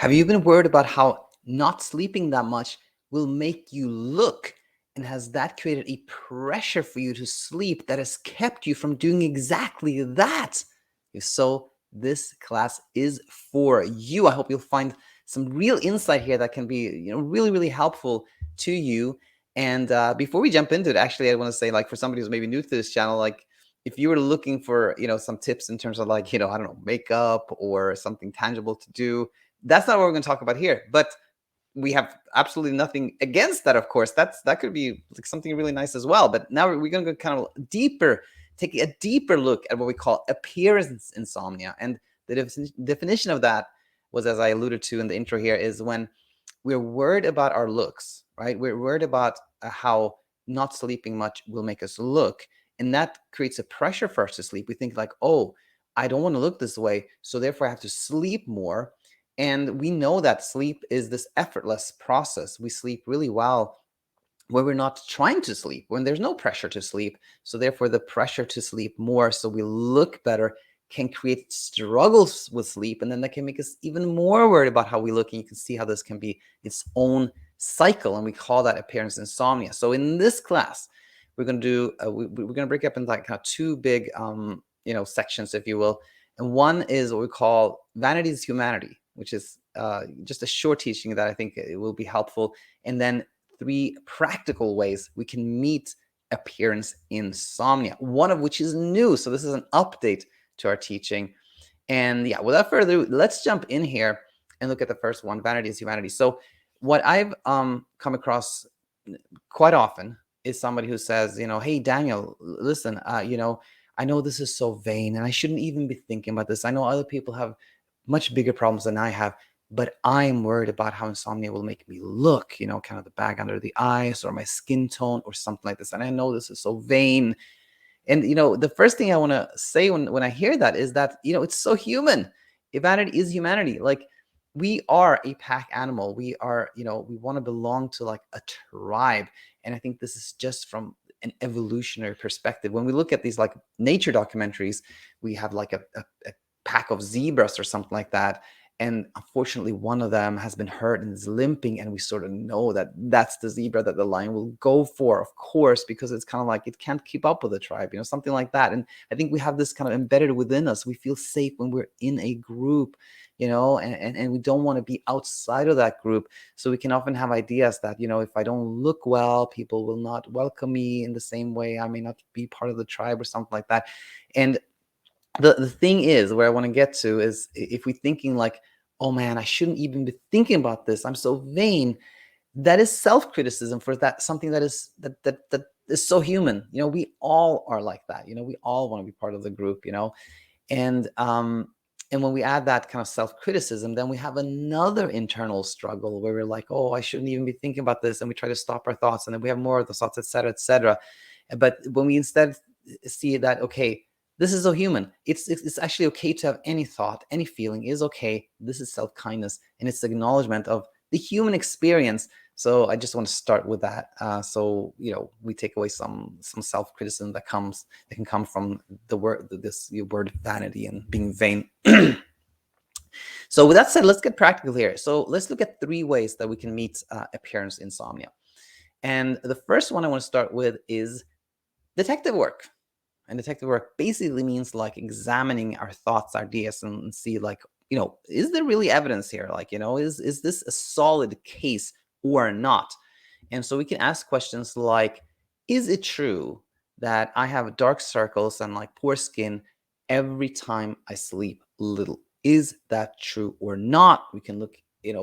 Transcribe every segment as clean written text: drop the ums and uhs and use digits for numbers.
Have you been worried about how not sleeping that much will make you look? And has that created a pressure for you to sleep that has kept you from doing exactly that? If so, this class is for you. I hope you'll find some real insight here that can be, really, really helpful to you. And before we jump into it, actually, I want to say, like, for somebody who's maybe new to this channel, like, if you were looking for, some tips in terms of like, I don't know, makeup or something tangible to do, that's not what we're going to talk about here. But we have absolutely nothing against that, of course. That could be like something really nice as well. But now we're going to go kind of deeper, take a deeper look at what we call appearance insomnia. And the definition of that was, as I alluded to in the intro here, is when we're worried about our looks, right? We're worried about how not sleeping much will make us look. And that creates a pressure for us to sleep. We think like, oh, I don't want to look this way, so therefore I have to sleep more. And we know that sleep is this effortless process. We sleep really well when we're not trying to sleep, when there's no pressure to sleep. So therefore the pressure to sleep more so we look better can create struggles with sleep. And then that can make us even more worried about how we look. And you can see how this can be its own cycle. And we call that appearance insomnia. So in this class, we're going to do, we're going to break up into like kind of two big, sections, if you will. And one is what we call Vanitys Humanity, which is just a short teaching that I think it will be helpful. And then 3 practical ways we can meet appearance insomnia, one of which is new. So this is an update to our teaching. And yeah, without further ado, let's jump in here and look at the first one, Vanitys Humanity. So what I've come across quite often is somebody who says, hey, Daniel, listen, I know this is so vain and I shouldn't even be thinking about this. I know other people have much bigger problems than I have, but I'm worried about how insomnia will make me look, kind of the bag under the eyes or my skin tone or something like this. And I know this is so vain. And, the first thing I want to say when I hear that is that, it's so human. Humanity is humanity. Like, we are a pack animal. We are, we want to belong to like a tribe. And I think this is just from an evolutionary perspective. When we look at these like nature documentaries, we have like a pack of zebras or something like that. And unfortunately, one of them has been hurt and is limping. And we sort of know that that's the zebra that the lion will go for, of course, because it's kind of like it can't keep up with the tribe, something like that. And I think we have this kind of embedded within us. We feel safe when we're in a group, and we don't want to be outside of that group. So we can often have ideas that, if I don't look well, people will not welcome me in the same way. I may not be part of the tribe or something like that. And the thing is, where I want to get to is, if we're thinking like, oh man, I shouldn't even be thinking about this, I'm so vain, that is self-criticism for that, something that is so human. We all are like that. We all want to be part of the group, and when we add that kind of self-criticism, then we have another internal struggle where we're like, oh, I shouldn't even be thinking about this, and we try to stop our thoughts, and then we have more of the thoughts, etc., etc. But when we instead see that, okay, this is so human. It's actually okay to have any thought, any feeling is okay. This is self-kindness, and it's the acknowledgement of the human experience. So I just want to start with that. So we take away some self-criticism that can come from the word vanity and being vain. So with that said, let's get practical here. So let's look at 3 ways that we can meet appearance insomnia. And the first one I want to start with is detective work. And detective work basically means like examining our thoughts, ideas, and see like, is there really evidence here? Like, is this a solid case or not? And so we can ask questions like, is it true that I have dark circles and like poor skin every time I sleep little? Is that true or not? We can look,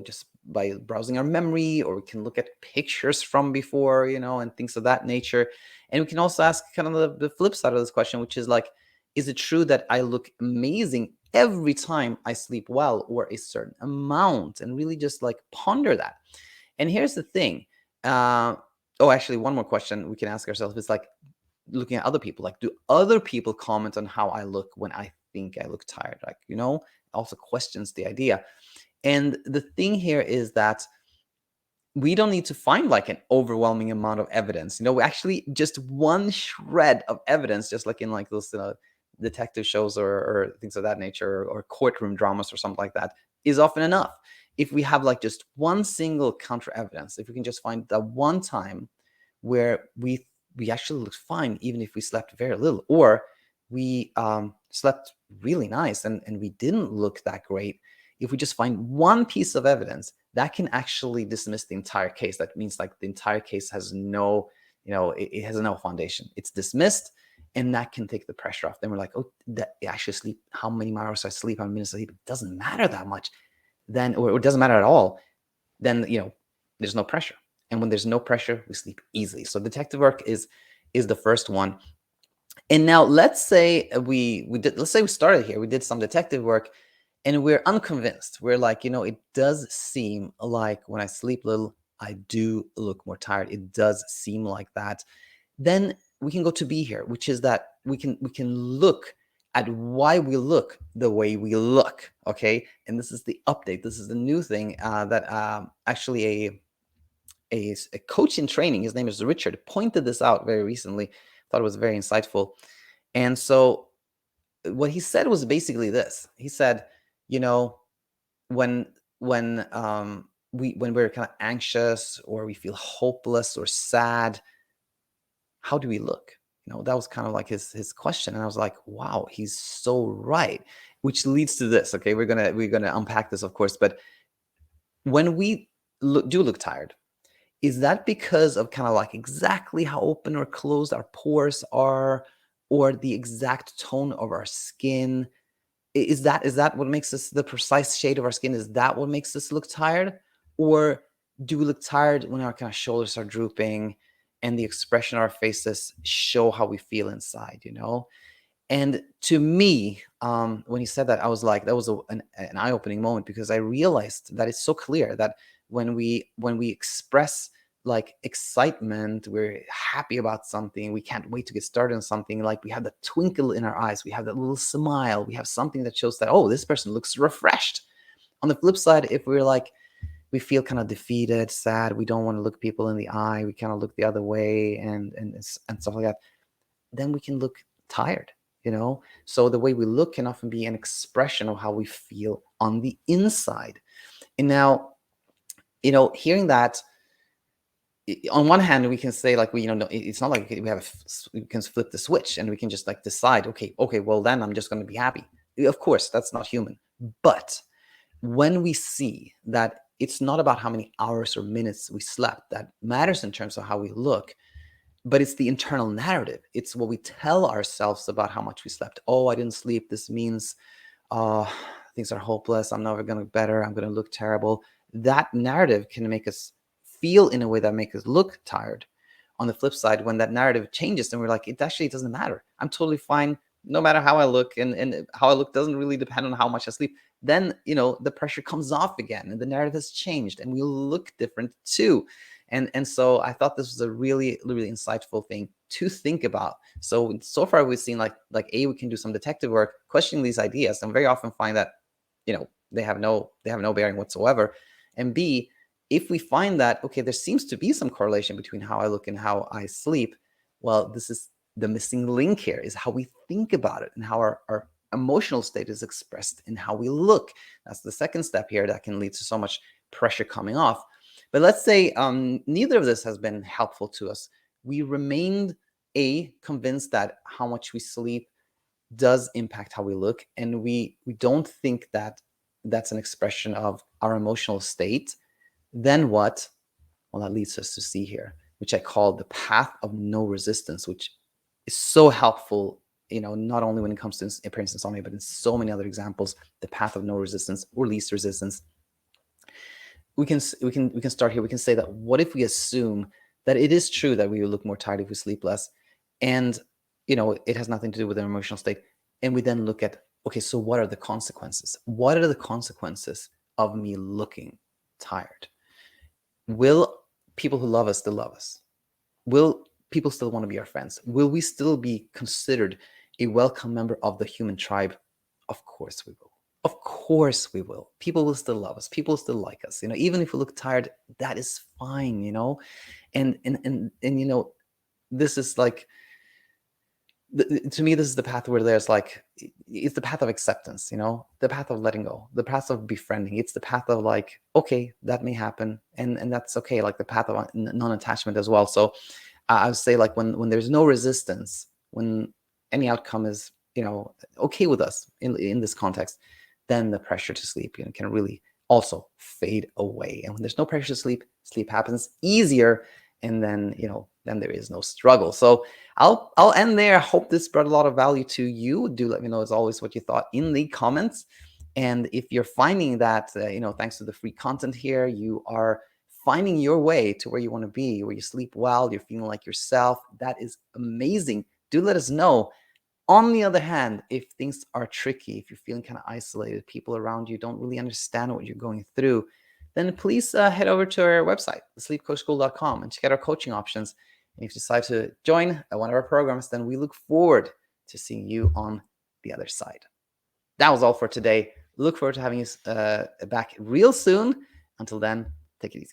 just by browsing our memory, or we can look at pictures from before, and things of that nature. And we can also ask kind of the flip side of this question, which is like, is it true that I look amazing every time I sleep well, or a certain amount? And really just like ponder that. And here's the thing. Actually, one more question we can ask ourselves is like, looking at other people, like, do other people comment on how I look when I think I look tired? Like, also questions the idea. And the thing here is that we don't need to find like an overwhelming amount of evidence. Actually just one shred of evidence, just like in like those detective shows or things of that nature, or courtroom dramas or something like that, is often enough. if we have like just one single counter evidence, if we can just find that one time where we actually looked fine, even if we slept very little, or we slept really nice and we didn't look that great. If we just find one piece of evidence, that can actually dismiss the entire case. That means like the entire case has no, it has no foundation. It's dismissed, and that can take the pressure off. Then we're like, oh, that I actually sleep. How many hours I sleep? How many minutes I sleep? It doesn't matter that much. Then, or it doesn't matter at all. Then there's no pressure. And when there's no pressure, we sleep easily. So detective work is the first one. And now let's say let's say we started here, we did some detective work, and we're unconvinced. We're like, it does seem like when I sleep little, I do look more tired. It does seem like that. Then we can go to B here, which is that we can look at why we look the way we look. Okay, and this is the update. This is the new thing that actually a coach in training, his name is Richard, pointed this out very recently. Thought it was very insightful. And so what he said was basically this. He said, when when we're kind of anxious or we feel hopeless or sad, how do we look? That was kind of like his question. And I was like, wow, he's so right. Which leads to this. Okay, we're gonna unpack this, of course. But when we look tired, is that because of kind of like exactly how open or closed our pores are, or the exact tone of our skin? Is that what makes us, the precise shade of our skin, is that what makes us look tired? Or do we look tired when our kind of shoulders are drooping and the expression on our faces show how we feel inside? And to me, when he said that, I was like, that was an eye-opening moment, because I realized that it's so clear that when we express like excitement, we're happy about something, we can't wait to get started on something, like we have that twinkle in our eyes, we have that little smile, we have something that shows that, oh, this person looks refreshed. On the flip side, if we're like, we feel kind of defeated, sad, we don't want to look people in the eye, we kind of look the other way, and stuff like that, then we can look tired. So the way we look can often be an expression of how we feel on the inside. And now, hearing that, on one hand, we can say like, it's not like we can flip the switch and we can just like decide, okay, well then I'm just going to be happy. Of course, that's not human. But when we see that it's not about how many hours or minutes we slept that matters in terms of how we look, but it's the internal narrative. It's what we tell ourselves about how much we slept. Oh, I didn't sleep. This means uh, things are hopeless. I'm never going to get better. I'm going to look terrible. That narrative can make us feel in a way that makes us look tired. On the flip side, when that narrative changes and we're like, it actually doesn't matter. I'm totally fine no matter how I look, and how I look doesn't really depend on how much I sleep. Then, the pressure comes off again and the narrative has changed and we look different too. And so I thought this was a really, really insightful thing to think about. So far we've seen like we can do some detective work questioning these ideas, and very often find that they have no bearing whatsoever. And B, if we find that, okay, there seems to be some correlation between how I look and how I sleep, well, this is the missing link here, is how we think about it and how our emotional state is expressed in how we look. That's the second step here that can lead to so much pressure coming off. But let's say neither of this has been helpful to us. We remained convinced that how much we sleep does impact how we look, and we don't think that that's an expression of our emotional state. Then what? Well, that leads us to see here, which I call the path of no resistance, which is so helpful, not only when it comes to appearance insomnia, but in so many other examples. The path of no resistance, or least resistance. We can start here. We can say that, what if we assume that it is true that we will look more tired if we sleep less, and it has nothing to do with our emotional state, and we then look at, okay, so what are the consequences? What are the consequences of me looking tired? Will people who love us still love us? Will people still want to be our friends? Will we still be considered a welcome member of the human tribe? Of course we will. Of course we will. People will still love us. People will still like us. Even if we look tired, that is fine. And this is like, to me, this is the path where there's like it's the path of acceptance, the path of letting go, the path of befriending. It's the path of like, okay, that may happen, and that's okay. Like the path of non-attachment as well. So I would say, like, when there's no resistance, when any outcome is okay with us in this context, then the pressure to sleep can really also fade away. And when there's no pressure to sleep, sleep happens easier, and then then there is no struggle. So I'll end there. I hope this brought a lot of value to you. Do let me know, as always, what you thought in the comments. And if you're finding that thanks to the free content here, you are finding your way to where you want to be, where you sleep well, you're feeling like yourself, that is amazing. Do let us know. On the other hand, if things are tricky, if you're feeling kind of isolated, people around you don't really understand what you're going through, then please head over to our website, thesleepcoachschool.com, and check out our coaching options. And if you decide to join one of our programs, then we look forward to seeing you on the other side. That was all for today. Look forward to having you back real soon. Until then, take it easy.